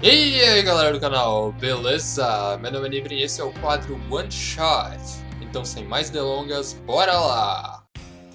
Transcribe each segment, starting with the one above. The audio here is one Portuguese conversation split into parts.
E aí galera do canal, beleza? Meu nome é Nibrin e esse é o quadro One Shot. Então sem mais delongas, bora lá!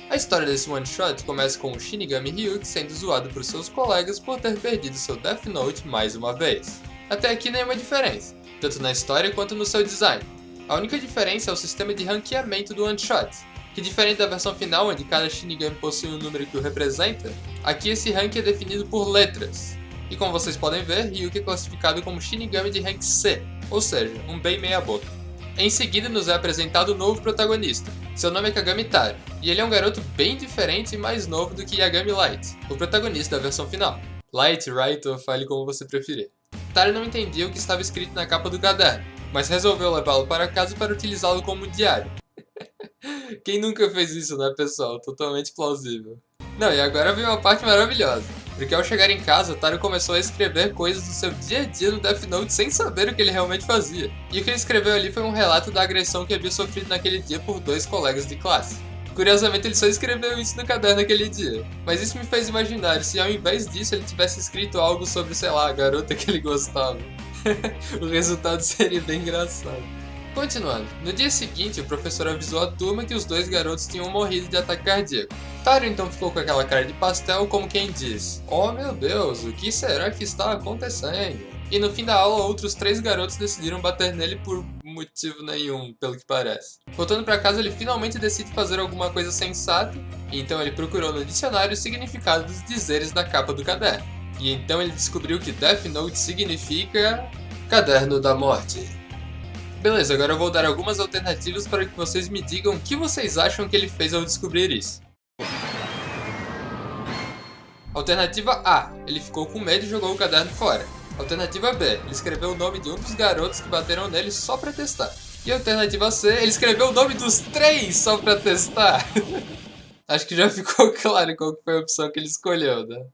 A história desse One Shot começa com o Shinigami Ryuki sendo zoado por seus colegas por ter perdido seu Death Note mais uma vez. Até aqui nenhuma diferença, tanto na história quanto no seu design. A única diferença é o sistema de ranqueamento do One Shot, que diferente da versão final onde cada Shinigami possui um número que o representa, aqui esse rank é definido por letras. E como vocês podem ver, Ryuki é classificado como Shinigami de rank C, ou seja, um bem meia boca. Em seguida nos é apresentado o novo protagonista, seu nome é Kagami Taro, e ele é um garoto bem diferente e mais novo do que Yagami Light, o protagonista da versão final. Light, Right ou fale como você preferir. Taro não entendia o que estava escrito na capa do caderno, mas resolveu levá-lo para casa para utilizá-lo como um diário. Quem nunca fez isso, né pessoal? Totalmente plausível. Não, e agora vem uma parte maravilhosa. Porque ao chegar em casa, Taro começou a escrever coisas do seu dia a dia no Death Note sem saber o que ele realmente fazia. E o que ele escreveu ali foi um relato da agressão que havia sofrido naquele dia por dois colegas de classe. Curiosamente, ele só escreveu isso no caderno naquele dia. Mas isso me fez imaginar se ao invés disso ele tivesse escrito algo sobre, sei lá, a garota que ele gostava. O resultado seria bem engraçado. Continuando, no dia seguinte o professor avisou a turma que os dois garotos tinham morrido de ataque cardíaco. Taro então ficou com aquela cara de pastel como quem diz: "Oh meu Deus, o que será que está acontecendo?" E no fim da aula outros 3 garotos decidiram bater nele por motivo nenhum, pelo que parece. Voltando para casa ele finalmente decide fazer alguma coisa sensata, e então ele procurou no dicionário o significado dos dizeres da capa do caderno. E então ele descobriu que Death Note significa Caderno da Morte. Beleza, agora eu vou dar algumas alternativas para que vocês me digam o que vocês acham que ele fez ao descobrir isso. Alternativa A, ele ficou com medo e jogou o caderno fora. Alternativa B, ele escreveu o nome de um dos garotos que bateram nele só pra testar. E alternativa C, ele escreveu o nome dos 3 só pra testar. Acho que já ficou claro qual foi a opção que ele escolheu, né?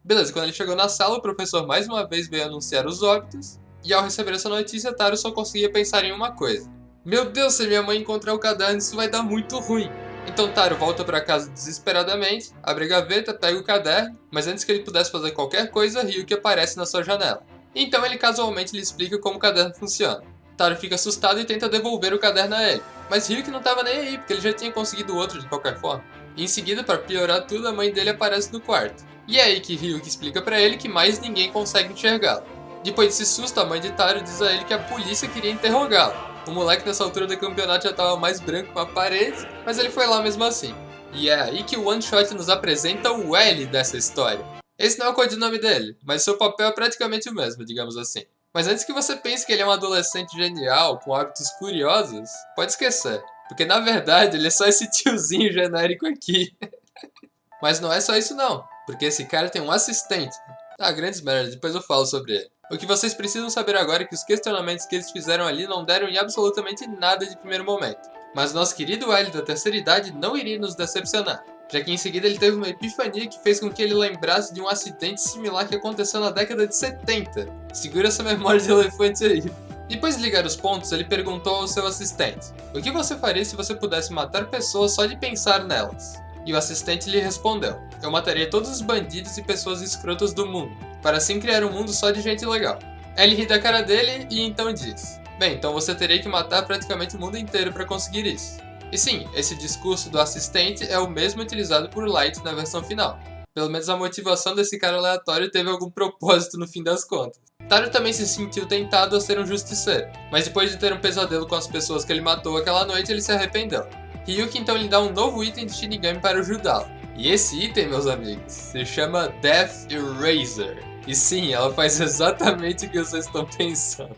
Beleza, quando ele chegou na sala, o professor mais uma vez veio anunciar os óbitos. E ao receber essa notícia, Taro só conseguia pensar em uma coisa: meu Deus, se minha mãe encontrar o caderno, isso vai dar muito ruim. Então Taro volta para casa desesperadamente, abre a gaveta, pega o caderno, mas antes que ele pudesse fazer qualquer coisa, Ryuki aparece na sua janela. Então ele casualmente lhe explica como o caderno funciona. Taro fica assustado e tenta devolver o caderno a ele, mas Ryuki não estava nem aí, porque ele já tinha conseguido outro de qualquer forma. E em seguida, para piorar tudo, a mãe dele aparece no quarto. E é aí que Ryuki explica para ele que mais ninguém consegue enxergá-lo. Depois desse susto, a mãe de Taro diz a ele que a polícia queria interrogá-lo. O moleque nessa altura do campeonato já estava mais branco que uma parede, mas ele foi lá mesmo assim. E é aí que o One Shot nos apresenta o L dessa história. Esse não é o codinome dele, mas seu papel é praticamente o mesmo, digamos assim. Mas antes que você pense que ele é um adolescente genial, com hábitos curiosos, pode esquecer. Porque na verdade ele é só esse tiozinho genérico aqui. Mas não é só isso não, porque esse cara tem um assistente. Ah, grandes merda, depois eu falo sobre ele. O que vocês precisam saber agora é que os questionamentos que eles fizeram ali não deram em absolutamente nada de primeiro momento. Mas nosso querido L da terceira idade não iria nos decepcionar, já que em seguida ele teve uma epifania que fez com que ele lembrasse de um acidente similar que aconteceu na década de 70. Segura essa memória de elefante aí. Depois de ligar os pontos, ele perguntou ao seu assistente: o que você faria se você pudesse matar pessoas só de pensar nelas? E o assistente lhe respondeu: eu mataria todos os bandidos e pessoas escrotas do mundo, para assim criar um mundo só de gente legal. Ele ri da cara dele e então diz: bem, então você teria que matar praticamente o mundo inteiro para conseguir isso. E sim, esse discurso do assistente é o mesmo utilizado por Light na versão final. Pelo menos a motivação desse cara aleatório teve algum propósito no fim das contas. Taro também se sentiu tentado a ser um justiceiro, mas depois de ter um pesadelo com as pessoas que ele matou aquela noite, ele se arrependeu. Ryuki então lhe dá um novo item de Shinigami para ajudá-lo. E esse item, meus amigos, se chama Death Eraser. E sim, ela faz exatamente o que vocês estão pensando.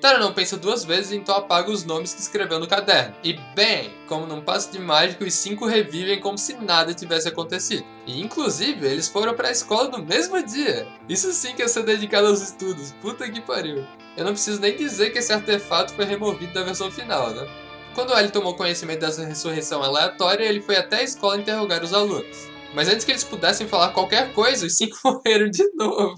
Taro não pensa 2 vezes, então apaga os nomes que escreveu no caderno. E bem, como num passe de mágica, os 5 revivem como se nada tivesse acontecido. E inclusive, eles foram para a escola no mesmo dia. Isso sim que é ser dedicado aos estudos, puta que pariu. Eu não preciso nem dizer que esse artefato foi removido da versão final, né? Quando L tomou conhecimento dessa ressurreição aleatória, ele foi até a escola interrogar os alunos. Mas antes que eles pudessem falar qualquer coisa, os 5 morreram de novo.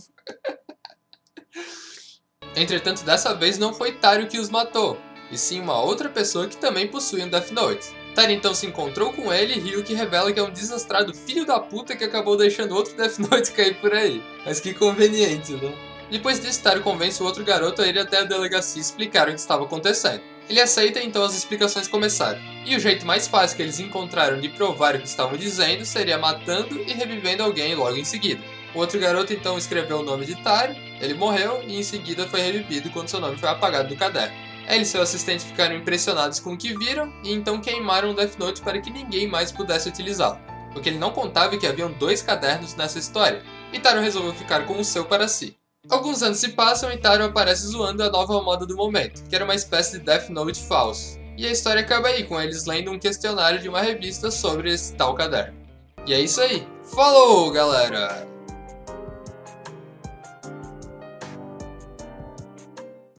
Entretanto, dessa vez não foi Taro que os matou, e sim uma outra pessoa que também possui um Death Note. Taro então se encontrou com ele e Ryuki revela que é um desastrado filho da puta que acabou deixando outro Death Note cair por aí. Mas que conveniente, né? Depois disso, Taro convence o outro garoto a ir até a delegacia explicar o que estava acontecendo. Ele aceita e então as explicações começaram. E o jeito mais fácil que eles encontraram de provar o que estavam dizendo seria matando e revivendo alguém logo em seguida. O outro garoto então escreveu o nome de Taro, ele morreu e em seguida foi revivido quando seu nome foi apagado do caderno. Ele e seu assistente ficaram impressionados com o que viram e então queimaram o Death Note para que ninguém mais pudesse utilizá-lo. O que ele não contava é que haviam 2 cadernos nessa história, e Taro resolveu ficar com o seu para si. Alguns anos se passam e Taro aparece zoando a nova moda do momento, que era uma espécie de Death Note falso. E a história acaba aí, com eles lendo um questionário de uma revista sobre esse tal caderno. E é isso aí. Falou, galera!